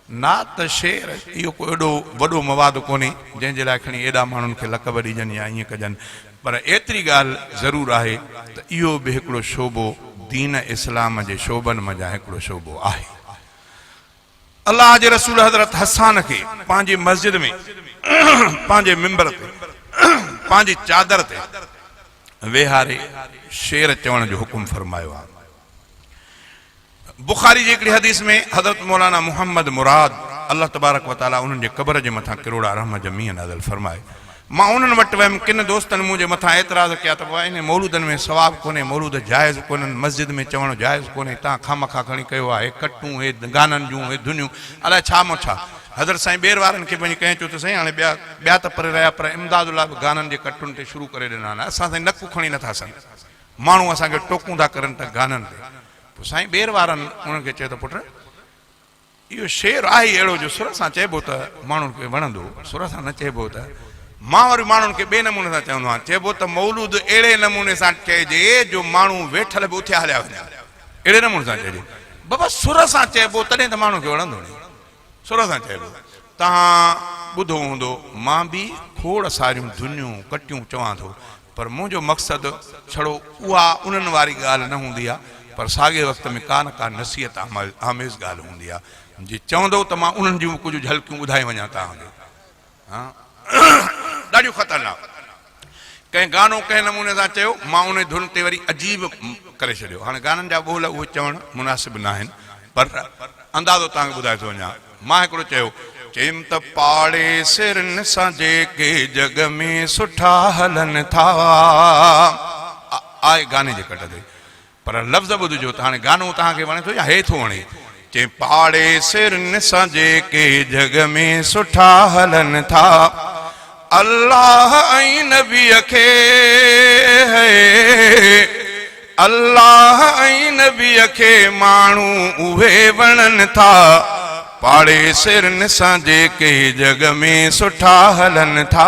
नात शेर इहो को एॾो वॾो मवाद कोन्हे जंहिंजे लाइ खणी एॾा माण्हुनि खे लक़ब ॾिजनि या ईअं कजनि, पर एतिरी ॻाल्हि ज़रूरु आहे त इहो बि हिकिड़ो शोबो दीन इस्लाम जे शोबनि मंझां हिकिड़ो शोबो आहे। अल्लाह जे रसूल हज़रत हसान खे पंहिंजी मस्जिद में पंहिंजे मिंबर ते पंहिंजी चादर ते वेहारे शेर चवण जो हुकुम फरमायो आहे। बुखारी जी हिकिड़ी हदीस में हज़रत मौलाना मोहम्मद मुराद अल्लाह तबारक व तआला उन्हनि जे क़ब्र जे मथां किरोड़ा रहम जा मींहं नाज़िल फरमाए। मां उन्हनि वटि वियुमि, किन दोस्तनि मुंहिंजे मथां एतिराज़ कया त पोइ इन मौलूदनि में सवाबु कोन्हे, मौलूद जाइज़ कोन्हनि, मस्जिद में चवणु जाइज़ कोन्हे, तव्हां खामखा खणी कयो आहे, हे कटूं, हे गाननि जूं, हे धुनियूं, अलाए छा मो छा। हज़रत साईं ॿेर वारनि खे पंहिंजी कंहिं चयो त साईं हाणे ॿिया त परे रहिया, पर इमदादुल्लाह बि गाननि जे कटुनि ते शुरू करे ॾिना आहिनि, असां साईं नकु खणी नथा सघूं, माण्हू असांखे टोकूं था करनि त गाननि ते। पोइ साईं ॿेर वारनि उन्हनि खे चयो त पुट इहो शेर आहे अहिड़ो जो सुर सां चइबो त माण्हुनि खे वणंदो, सुर सां न चइबो त। मां वरी माण्हुनि खे ॿिए नमूने सां चवंदो आहियां, चइबो त मौलूद अहिड़े नमूने सां चइजे जो माण्हू वेठल बि उथिया हलिया वञा, अहिड़े नमूने सां चइजे। बाबा सुर सां चइबो तॾहिं त माण्हू खे वणंदो नी, सुर सां चइबो। तव्हां ॿुधो हूंदो, मां बि खोड़ सारियूं धुनियूं कटियूं चवां थो, पर मुंहिंजो मक़सदु छड़ो उहा उन्हनि वारी ॻाल्हि न हूंदी आहे, पर साॻे वक़्त में का न का नसीहत आमेज़ ॻाल्हि हूंदी आहे। जे चवंदो त मां उन्हनि जूं कुझु झलकियूं ॿुधाए वञा तव्हांखे, हा ॾाढियूं ख़तरनाक। कंहिं गानो कंहिं नमूने सां चयो, मां उन धुन ते वरी अजीब करे छॾियो। हाणे गाननि जा ॿोल उहे चवणु मुनासिब न आहिनि, पर अंदाज़ो तव्हांखे ॿुधाए थो वञा। मां हिकिड़ो चयो, चइम त पाड़े सिरनि सां जेके जग में सुठा हलनि था, आहे गाने जे कट ते, पर लफ़्ज़ ॿुधिजो त हाणे गानो तव्हांखे वणे थो या हे थो वणे। चई पाड़े सिरनि सां जेके जग में सुठा हलनि था, अल्लाह ऐं नबीअ खे, अल्लाह ऐं नबीअ खे माण्हू उहे वणनि था, पाड़े सिरनि सां जेके जग में सुठा हलनि था।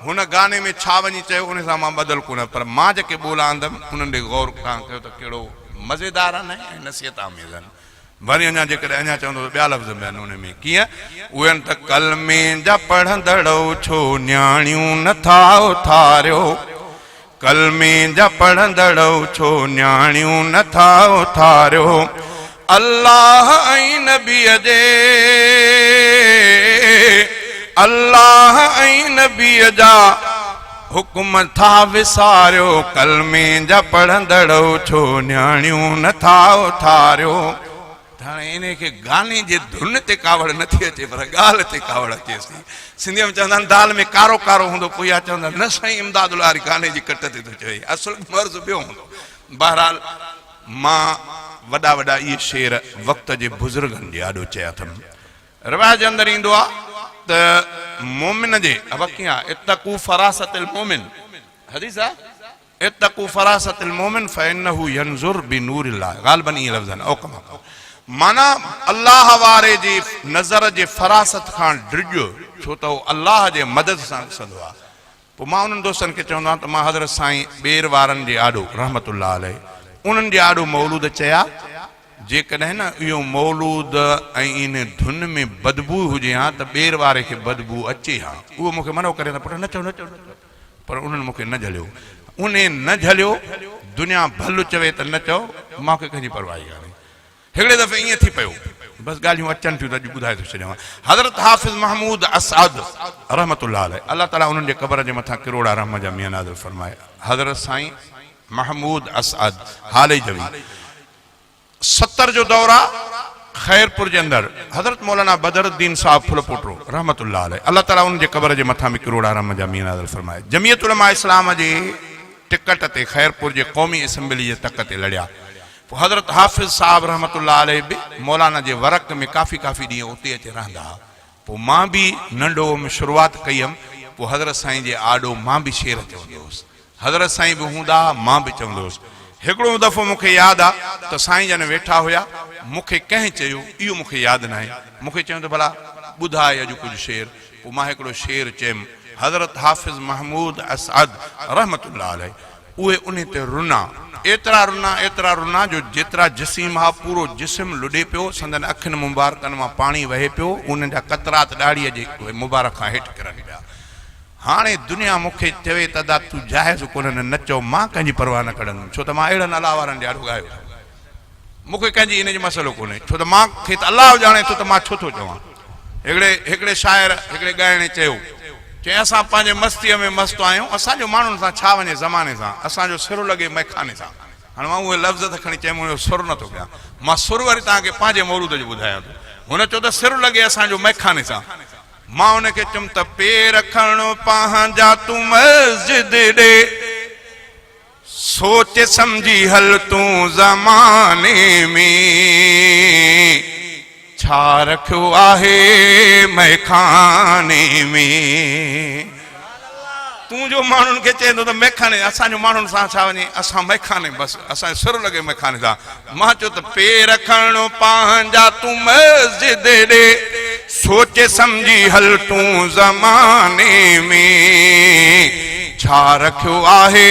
हुन गाने में छा वञी चयो उन सां मां बदल कोन, पर मां जेके ॿोला आंदमि उन्हनि ॾे गौर तव्हां कयो त कहिड़ो मज़ेदार आहिनि ऐं नसीहत आमेज़ आहिनि। वरी अञा जेकॾहिं अञा चवंदो त ॿिया लफ़्ज़ बि आहिनि उन में, कीअं उहे आहिनि त कलमे जा पढ़ंदड़ो छो न्याणियूं नथा उथारियो, कलमे जा पढ़ंदड़ो छो न्याणियूं नथा उथारियो, अल्लाह ऐं नबीअ जे, अल्लाह ऐं नबीअ जा हुकुम था विसारियो, कलमे जा पढ़ंदड़ो छो न्याणियूं नथा उथारियो। हाणे इन खे गाने जे धुन ते कावड़ नथी अचे, पर ॻाल्हि ते कावड़ अचेसि थी। सिंधीअ में चवंदा आहिनि दाल में कारो कारो हूंदो, कोई आहे चवंदा न साईं इमदादुल्लाह वारी गाने जी कट ते थो चए, असुल मर्ज़ ॿियो हूंदो। बहरहाल मां वॾा वॾा इहे शेर वक़्त जे बुज़ुर्गनि जे आॾो चया अथमि। रिवायत जे अंदरि ईंदो आहे त मोमिन जे कीअं आहे, इत्तक़ू फरासतिल मोमिन, हदीस आहे इत्तक़ू फरासतिल मोमिन फइन्नहु यंज़ुर बिनूरिल्लाह, ग़ालिबन इहे लफ़्ज़ आहिनि। औकमा माना अल्लाह वारे जी नज़र जे फरासत खां डिॼो, छो त उहो अल्लाह जे मदद सां ॾिसंदो आहे। पोइ मां उन्हनि दोस्तनि खे चवंदो आहियां त मां हज़रत साईं ॿेर वारनि जे आॾो रहमतुल्लाह अलैह उन्हनि जे आॾो मौलूद चया, जेकॾहिं न इहो मौलूद ऐं इन धुन में बदबू हुजे हा त ॿेर वारे खे बदबू अचे हा, उहो मूंखे मनो करे त पुट न चओ न चओ, पर उन्हनि मूंखे न झलियो। उन न झलियो, दुनिया भल चवे त न चओ, मूंखे कंहिंजी परवाह कान्हे। हिकिड़े दफ़े ईअं थी पियो, बसि ॻाल्हियूं अचनि थियूं त अॼु ॿुधाए थो छॾियां। हज़रत हाफ़िज़ महमूद असअद रहमतुल्लाह अलैह, अल्लाह ताला उन्हनि जे क़ब्र जे मथां किरोड़ा रहम जा मींहं नाज़िल फरमाए। हज़रत साईं महमूद असअद हाले जवी 70 जो दौर आहे खैरपुर जे अंदरि। हज़रत मौलाना बदरुद्दीन साहब फुलपोटरो रहमतुल्लाह अलैह, अल्लाह ताला उन्हनि जे क़ब्र जे मथां बि किरोड़ा रहम जा मींहं नाज़िल फरमाए। जमीयत उलमा इस्लाम जे टिकट ते खैरपुर जे क़ौमी असेंबली जे तक ते लड़िया। पोइ हज़रत हाफ़िज़ साहब रहमतुल्लाह अलैह बि मौलाना जे वरक़ में काफ़ी ॾींहं उते अची रहंदा हुआ। पोइ मां बि नंढो में शुरूआति कई हुयमि। पोइ हज़रत साईं जे आॾो मां बि शेर चवंदो हुउसि, हज़रत साईं बि हूंदा मां बि चवंदो हुउसि। हिकिड़ो दफ़ो मूंखे यादि आहे त साईं जन वेठा हुया, मूंखे कंहिं चयो, इहो मूंखे यादि न आहे, मूंखे चयो त भला ॿुधाए अॼु कुझु शेर। पोइ मां हिकिड़ो शेर चयुमि, हज़रत हाफ़िज़ महमूद असअद रहमतुल्लाह अलैह उहे उन ते रुना एतरा रुना जो जेतरा जिस्म हा पूरो जिस्म लुॾे पियो संदन अखियुनि मुबारकनि मां पाणी वहे पियो उन जा कतरात ॾाड़ीअ जे मुबारक खां हेठि किरनि पिया। हाणे दुनिया मूंखे चवे त दादा तूं जाइज़ कोन्हनि न चओ मां कंहिंजी परवाह न कढंदुमि छो त मां अहिड़नि अलाह वारनि ॾाढो ॻायो मूंखे कंहिंजी इन जो मसइलो कोन्हे छो त मूंखे त अलाह ॼाणे थो त मां छो थो चवां। हिकिड़े शाइर हिकिड़े ॻाइणे चयो चई असां पंहिंजे मस्तीअ में मस्तु आहियूं असांजो माण्हुनि सां छा वञे ज़माने सां असांजो सिर लॻे मैखाने सां। हाणे मां उहे लफ़्ज़ त खणी चयमि उनजो सुर नथो कयां मां सुर वरी तव्हांखे पंहिंजे मौरूद जो ॿुधायां थो। हुन चयो त सिर लॻे असांजो मैखाने सां मां उनखे चयुमि त पेर खणो पंहिंजा तूं मस्जिद ॾे सोच सम्झी हल तूं ज़माने में छा रखियो आहे मैखाने में। तूं जो माण्हुनि खे चए थो त मैखाने असांजो माण्हुनि सां छा वञे असां मैखाने बसि असांजो सिर लॻे मैखाने सां। मां चयो त पेर खणो पंहिंजा तूं मस्जिद ॾे सोचे सम्झी हल तूं ज़माने में छा रखियो आहे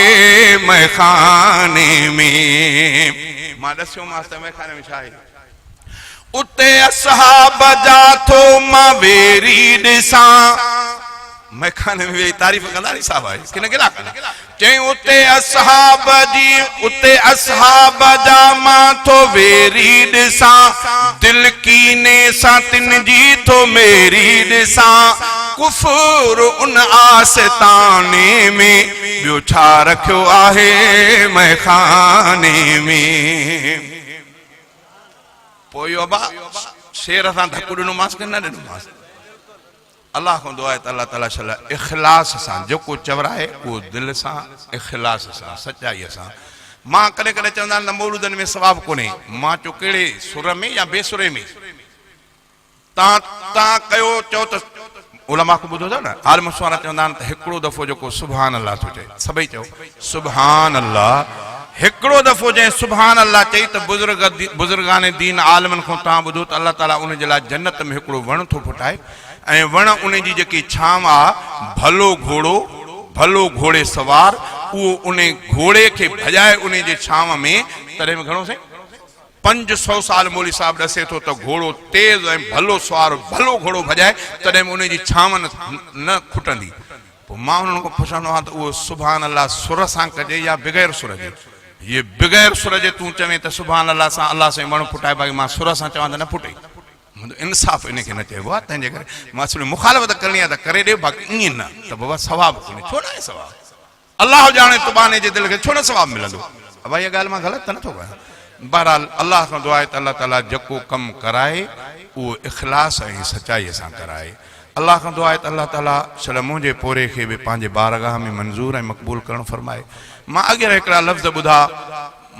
मैखाने में। मां ॾसियोमांसि त मैखाने में छा आहे। उते असहाब जा थो मां वेरी ॾिसां मैखाने में वेही तारीफ़ कंदा नी साहब आहे कि न केॾा कंदा चई उते असहाब जा मां थो वेरी ॾिसां दिल कीने सां तिन जी थो मेरी ॾिसां कुफर उन आस्ताने में ॿियो छा रखियो आहे मैखाने में। पोइ अबा शेर सां धकु ॾिनोमांसि कि न ॾिनोमांसि। अल्लाह खां दुआ आहे त अल्लाह ताला शला इख़लास सां जेको चवराए उहो दिलि सां इख़लास सां सचाईअ सां। मां कॾहिं कॾहिं चवंदा आहिनि त मौलूदनि में सवाबु कोन्हे मां चयो कहिड़े सुर में या बेसुरे में तव्हां कयो चओ त उलमा खे ॿुधो अथव न आलिम वारा चवंदा आहिनि त हिकिड़ो दफ़ो जेको सुभान अल्लाह थो चए सभई चओ सुभान अल्लाह हिकिड़ो दफ़ो जंहिं सुभान अल्लाह चई त बुज़ुर्गाने दीन आलिमनि खां तव्हां ॿुधो त अल्लाह ताला उन जे लाइ जन्नत में हिकिड़ो वण थो फुटाए ऐं वण उन जी जेकी छांव आहे भलो घोड़े सवार उहो उन घोड़े खे भॼाए उन जे छांव में तॾहिं में घणो साईं 500 साल मौली साहब ॾसे थो त घोड़ो तेज़ ऐं भलो सवार भलो घोड़ो भॼाए तॾहिं में उन जी छांव न खुटंदी। पोइ मां उन्हनि खां पुछंदो आहियां त उहो सुभान अल्लाह सुर सां कजे या बग़ैर सुर जे। ये बग़ैर सुर जे तूं चवें त सुभान अल्लाह सां अल्लाह सां वण फुटाए भाई मां सुर सां चवां त न फुटे इंसाफ़ इन खे न चइबो आहे। तंहिंजे करे मां थोरी मुखालफ़त करणी आहे त करे ॾे बाक़ी ईअं न त बाबा सवाबु कोन्हे छो न आहे सवाबु अल्लाह ॼाणे तुबाने जे दिलि खे छो न सवाबु मिलंदो। भाई इहा ॻाल्हि मां ग़लति त नथो कयां। बहरहाल अल्लाह खां दुआ आहे त अल्लाह ताला जेको कमु कराए उहो इख़लास ऐं सचाईअ सां कराए। अल्लाह खां दुआ आहे त अल्लाह ताला छल मुंहिंजे पोरे खे बि पंहिंजे बारगाह में मंज़ूर ऐं मक़बूल करणु फरमाए। मां अॻियां हिकिड़ा लफ़्ज़ ॿुधा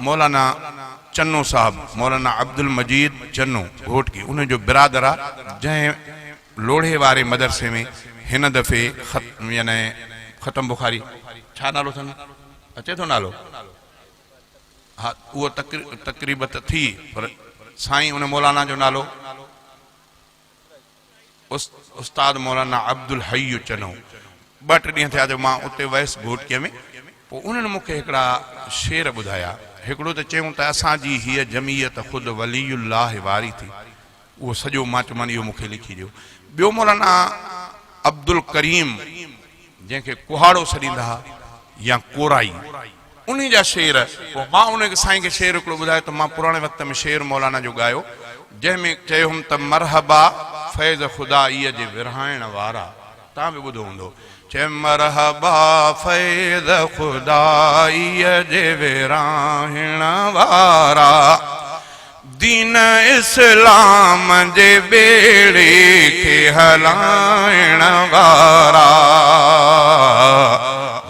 मौलाना चन्नो साहब मौलाना अब्दुल मजीद चन्नो घोटकी उनजो बिरादर आहे जंहिं लोढ़े वारे मदरसे में हिन दफ़े यानी ख़तम बुखारी छा नालो अथनि अचे थो नालो हा उहो तक़रीबत थी पर साईं उन मौलाना जो नालो उस्ताद मौलाना अब्दुल हय्यू चन्नो 2-3 ॾींहं थिया जो मां उते वयसि घोटकीअ में। पोइ उन्हनि मूंखे हिकिड़ा शेर ॿुधाया। हिकिड़ो त चयूं त असांजी हीअ जमीयत ख़ुदि वलीउल्लाह वारी थी उहो सॼो मां चयोमांनि इहो मूंखे लिखी ॾियो। ॿियो मौलाना अब्दुल करीम जंहिंखे कुहाड़ो सॾींदा हुआ या कोराई उन जा शेर पोइ मां उन साईं खे शेर हिकिड़ो ॿुधायो त मां पुराणे वक़्त में शेर मौलाना जो ॻायो जंहिंमें चयो हुउमि त मरहबा फैज़ ख़ुदा इअ जे विरहाइण वारा तव्हां बि ॿुधो हूंदो चए मरहबा फैज़ ख़ुदाईअ जे विरहाइण वारा दीन इस्लाम जे बेड़े खे हलाइण वारा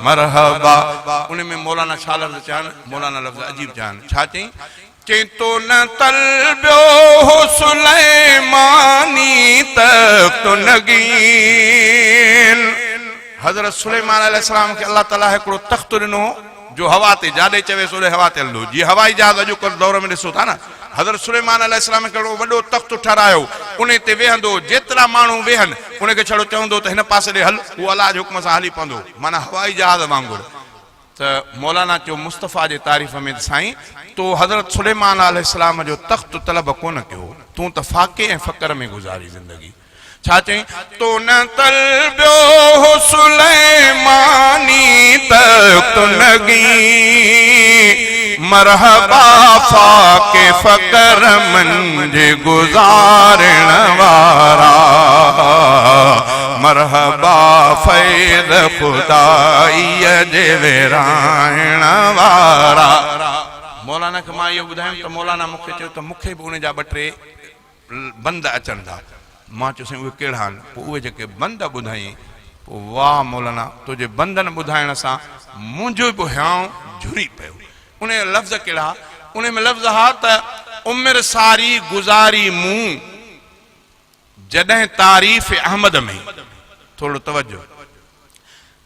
मरहबा। उन में मौलाना छा लफ़्ज़ चवनि मौलाना लफ़्ज़ अजीब चवनि छा चई चई तो न तलबियो हो सुलैमानी तख्त नगीन। हज़रत सुलेमान अलैहिस्सलाम खे अल्लाह ताला हिकिड़ो तख़्त ॾिनो जो हवा ते जाॾे चवे सोॾे हवा ते हलंदो जीअं हवाई जहाज़ अॼुकल्ह दौर में ॾिसो था न। हज़रत सुलेमान अलैहिस्सलाम खे हिकिड़ो वॾो तख़्त ठहिरायो उन ते वेहंदो जेतिरा माण्हू वेहनि उनखे छड़ो चवंदो त हिन पासे ॾे हल उहो अलाह जे हुकुम सां हली पवंदो माना हवाई जहाज़ वांगुरु। त मौलाना चयो मुस्तफ़ा जे तारीफ़ में साईं तो हज़रत सुलेमान अलैहिस्सलाम जो तख़्त तलब कोन कयो, तूं त फ़ाक़े ऐं फ़क़्र में गुज़ारी ज़िंदगी। छा चई? तो न तलबियो हो सुलेमानी तख़्त नगी, मरहबा फ़ाक़े फ़क़्र मंझि गुज़ारण वारा, मरहबा फैज़ खुदाईअ जे विराइण वारा। मौलाना खे मां इहो ॿुधायुमि त मौलाना मूंखे चयो त मूंखे बि उन जा ॿ टे बंद अचनि था। मां चयोसीं उहे कहिड़ा आहिनि? पोइ उहे जेके बंद ॿुधाई, पोइ वाह मौलाना तुंहिंजे बंदनि ॿुधाइण सां मुंहिंजो बि हियां झुरी पियो। उन लफ़्ज़ कहिड़ा? उन में लफ़्ज़ हा त उमिरि सारी गुज़ारी मूं जॾहिं तारीफ़ अहमद में। थोरो तवजो,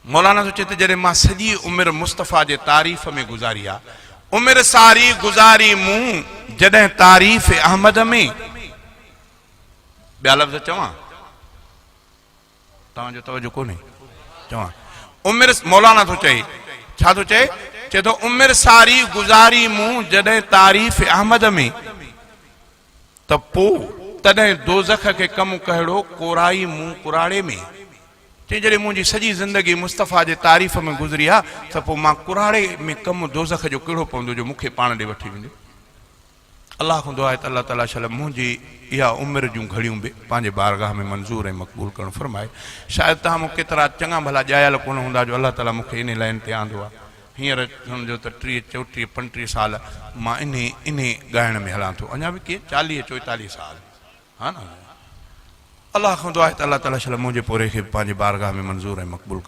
मौलाना थो चए त जॾहिं मां सॼी उमिरि मुस्तफ़ा जे तारीफ़ में गुज़ारी आहे, उमिरि सारी गुज़ारी मूं जॾहिं तारीफ़ अहमद में। ॿिया लफ़्ज़ चवां? तव्हांजो तवजो कोन्हे। चवां उमिरि, मौलाना थो चए, छा थो चए? चए थो उमिरि सारी गुज़ारी मूं जॾहिं तारीफ़ अहमद में, त पोइ तॾहिं दोज़ख खे कमु कहिड़ो कोराई मूं कुराड़े में। चई जॾहिं मुंहिंजी सॼी ज़िंदगी मुस्तफ़ा जे तारीफ़ में गुज़री आहे, त पोइ मां कुराड़े में कमु दोज़ख जो कहिड़ो पवंदो जो मूंखे पाण ॾे वठी वेंदो। अलाह खां दुआ आहे त अलाह ताला शल मुंहिंजी इहा उमिरि जूं घड़ियूं बि पंहिंजे बारगाह में मंज़ूर ऐं मक़बूल करणु फरमाए। शायदि तव्हां मूं केतिरा चङा भला ॼायल कोन हूंदा जो अलाह ताला मूंखे इन लाइन ते आंदो आहे। हींअर सम्झो त 30, 34, 35 साल मां इन ॻाइण में हलां थो, अञा बि कीअं 40, 44 साल, हा न। अलाह खां दुआ आहे त अलाह ताला शल मुंहिंजे पोरे खे पंहिंजे बारगाह में मंज़ूर ऐं मक़बूल करणु